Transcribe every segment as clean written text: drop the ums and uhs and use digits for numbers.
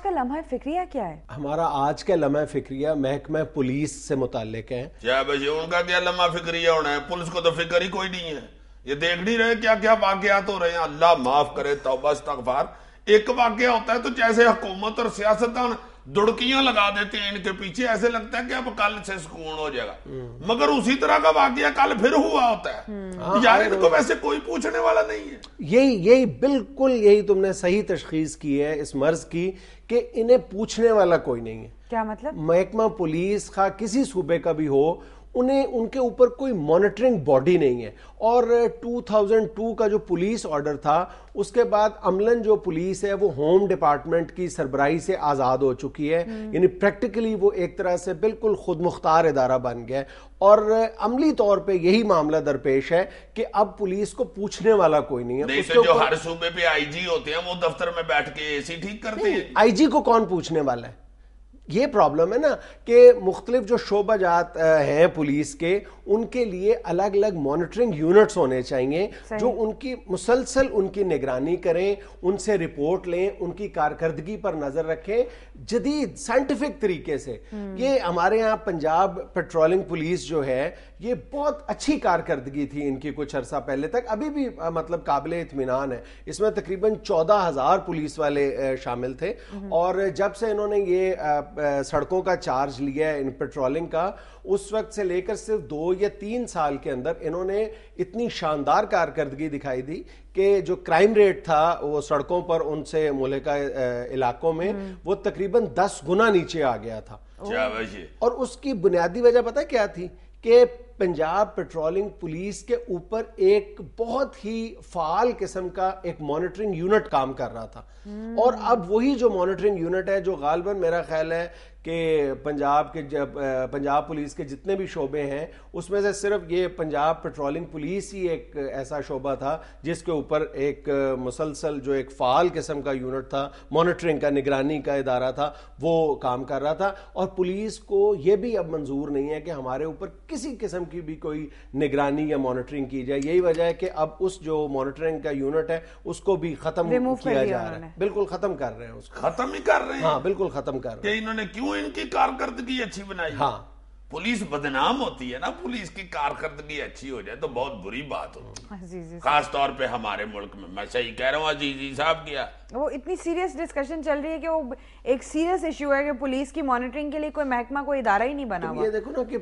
آج کا لمحہ فکریہ کیا ہے؟ ہمارا آج کا لمحہ فکریہ محکمہ پولیس سے متعلق ہے. کیا بھائی ان کا کیا لمحہ فکریہ ہونا ہے؟ پولیس کو تو فکر ہی کوئی نہیں ہے. یہ دیکھ نہیں رہے کیا کیا واقعات ہو رہے ہیں. اللہ معاف کرے، توبہ استغفار. ایک واقعہ ہوتا ہے تو جیسے حکومت اور سیاستدان دڑکیاں لگا دیتے ہیں ان کے پیچھے، ایسے لگتا ہے کہ اب کل سے سکون ہو جائے گا، مگر اسی طرح کا واقعہ کل پھر ہوا ہوتا ہے. یار ان کو ویسے کوئی پوچھنے والا نہیں ہے. یہی بالکل یہی تم نے صحیح تشخیص کی ہے اس مرض کی کہ انہیں پوچھنے والا کوئی نہیں ہے. کیا مطلب؟ محکمہ پولیس خواہ کسی صوبے کا بھی ہو، انہیں ان کے اوپر کوئی مانیٹرنگ باڈی نہیں ہے. اور 2002 کا جو پولیس آرڈر تھا اس کے بعد عملاً جو پولیس ہے وہ ہوم ڈپارٹمنٹ کی سربراہی سے آزاد ہو چکی ہے. یعنی پریکٹیکلی وہ ایک طرح سے بالکل خود مختار ادارہ بن گیا ہے. اور عملی طور پہ یہی معاملہ درپیش ہے کہ اب پولیس کو پوچھنے والا کوئی نہیں ہے. نہیں تو جو ہر صوبے پہ آئی جی ہوتے ہیں وہ دفتر میں بیٹھ کے اے سی ٹھیک کرتے ہیں. آئی جی کو کون پوچھنے والا ہے؟ یہ پرابلم ہے نا کہ مختلف جو شعبہ جات ہیں پولیس کے، ان کے لیے الگ الگ مانیٹرنگ یونٹس ہونے چاہیے جو ان کی مسلسل ان کی نگرانی کریں، ان سے رپورٹ لیں، ان کی کارکردگی پر نظر رکھیں جدید سائنٹیفک طریقے سے. یہ ہمارے یہاں پنجاب پیٹرولنگ پولیس جو ہے یہ بہت اچھی کارکردگی تھی ان کی کچھ عرصہ پہلے تک، ابھی بھی مطلب قابل اطمینان ہے. اس میں تقریباً 14,000 پولیس والے شامل تھے. اور جب سے انہوں نے یہ سڑکوں کا چارج لیا ہے ان پیٹرولنگ کا، اس وقت سے لے کر صرف 2 یا 3 سال کے اندر انہوں نے اتنی شاندار کارکردگی دکھائی دی کہ جو کرائم ریٹ تھا وہ سڑکوں پر ان سے ملکہ علاقوں میں وہ تقریباً 10 گنا نیچے آ گیا تھا. اور اس کی بنیادی وجہ پتہ کیا تھی؟ کہ پنجاب پیٹرولنگ پولیس کے اوپر ایک بہت ہی فعال قسم کا ایک مانیٹرنگ یونٹ کام کر رہا تھا. اور اب وہی جو مانیٹرنگ یونٹ ہے جو غالباً میرا خیال ہے کہ پنجاب پولیس کے جتنے بھی شعبے ہیں اس میں سے صرف یہ پنجاب پیٹرولنگ پولیس ہی ایک ایسا شعبہ تھا جس کے اوپر ایک مسلسل جو ایک فعال قسم کا یونٹ تھا، مانیٹرنگ کا، نگرانی کا ادارہ تھا، وہ کام کر رہا تھا. اور پولیس کو یہ بھی اب منظور نہیں ہے کہ ہمارے اوپر کسی قسم کی بھی کوئی نگرانی یا مانیٹرنگ کی جائے. یہی وجہ ہے کہ اب اس جو مانیٹرنگ کا یونٹ ہے اس کو بھی ختم کیا جا رہا ہے. بالکل ختم کر رہے ہیں اس کو. ختم ہی کر رہے ہیں؟ ہاں بالکل ختم کر رہے ہیں. کہ انہوں نے کیوں ان کی کارکردگی اچھی بنائی؟ ہاں پولیس بدنام ہوتی ہے نا، پولیس کی کارکردگی اچھی ہو جائے تو بہت بری بات ہوتی ہے، خاص طور پہ ہمارے ملک میں. میں صحیح کہہ رہا ہوں عزیزی صاحب کیا وہ اتنی سیریس ڈسکشن چل رہی ہے کہ وہ ایک سیریس ایشو ہے کہ پولیس کی مانیٹرنگ کے لیے کوئی محکمہ، کوئی ادارہ ہی نہیں بنا ہوا. یہ دیکھو نا کہ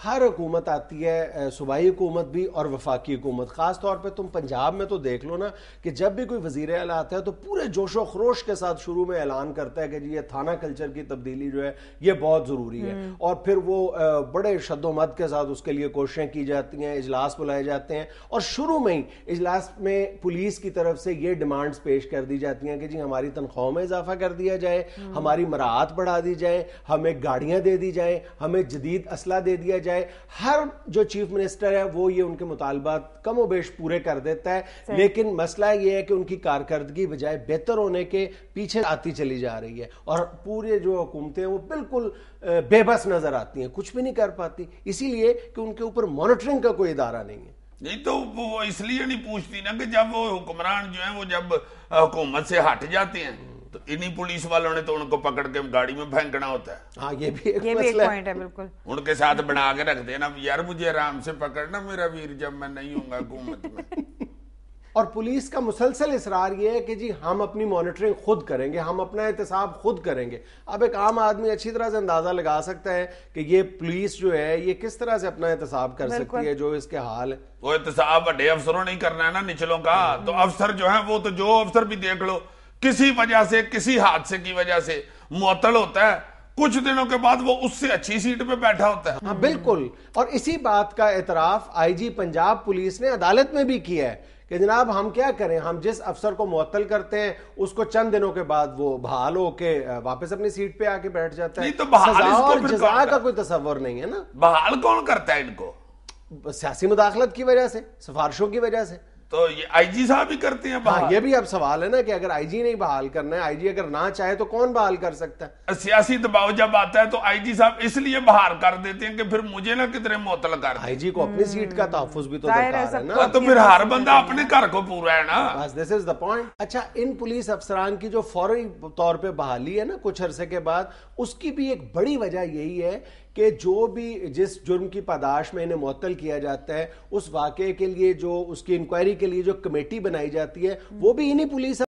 ہر حکومت آتی ہے، صوبائی حکومت بھی اور وفاقی حکومت. خاص طور پہ تم پنجاب میں تو دیکھ لو نا کہ جب بھی کوئی وزیر اعلیٰ آتا ہے تو پورے جوش و خروش کے ساتھ شروع میں اعلان کرتا ہے کہ جی یہ تھانہ کلچر کی تبدیلی جو ہے یہ بہت ضروری ہے. اور پھر وہ بڑے شد و مد کے ساتھ اس کے لیے کوششیں کی جاتی ہیں، اجلاس بلائے جاتے ہیں، اور شروع میں ہی اجلاس میں پولیس کی طرف سے یہ ڈیمانڈز پیش کر دی جاتی ہیں کہ جی ہماری تنخواہوں میں اضافہ کر دیا جائے، ہماری مراعات بڑھا دی جائے، ہمیں گاڑیاں دے دی جائیں، ہمیں جدید اسلحہ دے دیا جائے. ہر جو چیف منسٹر ہے وہ یہ ان کے مطالبات کم و بیش پورے کر دیتا ہے. لیکن مسئلہ یہ ہے کہ ان کی کارکردگی بجائے بہتر ہونے کے پیچھے آتی چلی جا رہی ہے، اور پورے جو حکومتیں وہ بالکل بے بس نظر آتی ہیں، کچھ بھی نہیں کر پاتی، اسی لیے کہ ان کے اوپر مانیٹرنگ کا کوئی ادارہ نہیں ہے. نہیں تو وہ اس لیے نہیں پوچھتی نا کہ جب وہ حکمران جو ہیں وہ جب حکومت سے ہٹ جاتے ہیں تو انہی پولیس والوں نے تو ان کو پکڑ کے گاڑی میں پھینکنا ہوتا ہے. ہاں یہ بھی ایک مسئلہ ہے. بالکل ان کے ساتھ بنا کے رکھ دینا، یار مجھے آرام سے پکڑنا میرا ویر جب میں نہیں ہوں گا حکومت میں. اور پولیس کا مسلسل اصرار یہ ہے کہ جی ہم اپنی مانیٹرنگ خود کریں گے، ہم اپنا احتساب خود کریں گے. اب ایک عام آدمی اچھی طرح سے اندازہ لگا سکتا ہے کہ یہ پولیس جو ہے یہ کس طرح سے اپنا احتساب کر سکتی ہے جو اس کے حال ہے. وہ احتساب بڑے افسروں نہیں کرنا ہے نا، نچلوں کا. تو افسر جو ہیں وہ تو جو افسر بھی دیکھ لو کسی وجہ سے، کسی حادثے کی وجہ سے معطل ہوتا ہے، کچھ دنوں کے بعد وہ اس سے اچھی سیٹ پہ بیٹھا ہوتا ہے. ہاں بالکل. اور اسی بات کا اعتراف آئی جی پنجاب پولیس نے عدالت میں بھی کیا ہے کہ جناب ہم کیا کریں، ہم جس افسر کو معطل کرتے ہیں اس کو چند دنوں کے بعد وہ بحال ہو کے واپس اپنی سیٹ پہ آ کے بیٹھ جاتا ہے. سزا اور جزا کا کوئی تصور نہیں ہے نا. بحال کون کرتا ہے ان کو؟ سیاسی مداخلت کی وجہ سے، سفارشوں کی وجہ سے. تو یہ آئی جی صاحب ہی کرتے ہیں ہاں بحال. یہ بھی اب سوال ہے نا کہ اگر آئی جی نہیں بحال کرنا ہے, آئی جی اگر نہ چاہے تو کون بحال کر سکتا ہے؟ سیاسی دباؤ جب آتا ہے تو آئی جی صاحب اس لیے بحال کر دیتے ہیں کہ پھر مجھے نہ کتنے معطل کر دیں. آئی جی کو اپنی سیٹ کا تحفظ بھی تو ظاہر ہے درکار ہے سب نا. تو پھر ہر بندہ اپنے گھر کو پورا ہے نا. بس دس از دا پوائنٹ. اچھا, ان پولیس افسران کی جو فوری طور پہ بحالی ہے نا کچھ عرصے کے بعد, اس کی بھی ایک بڑی وجہ یہی ہے کہ جو بھی جس جرم کی پاداش میں انہیں معطل کیا جاتا ہے, اس واقعے کے لیے جو اس کی انکوائری کے لیے جو کمیٹی بنائی جاتی ہے وہ بھی انہی پولیس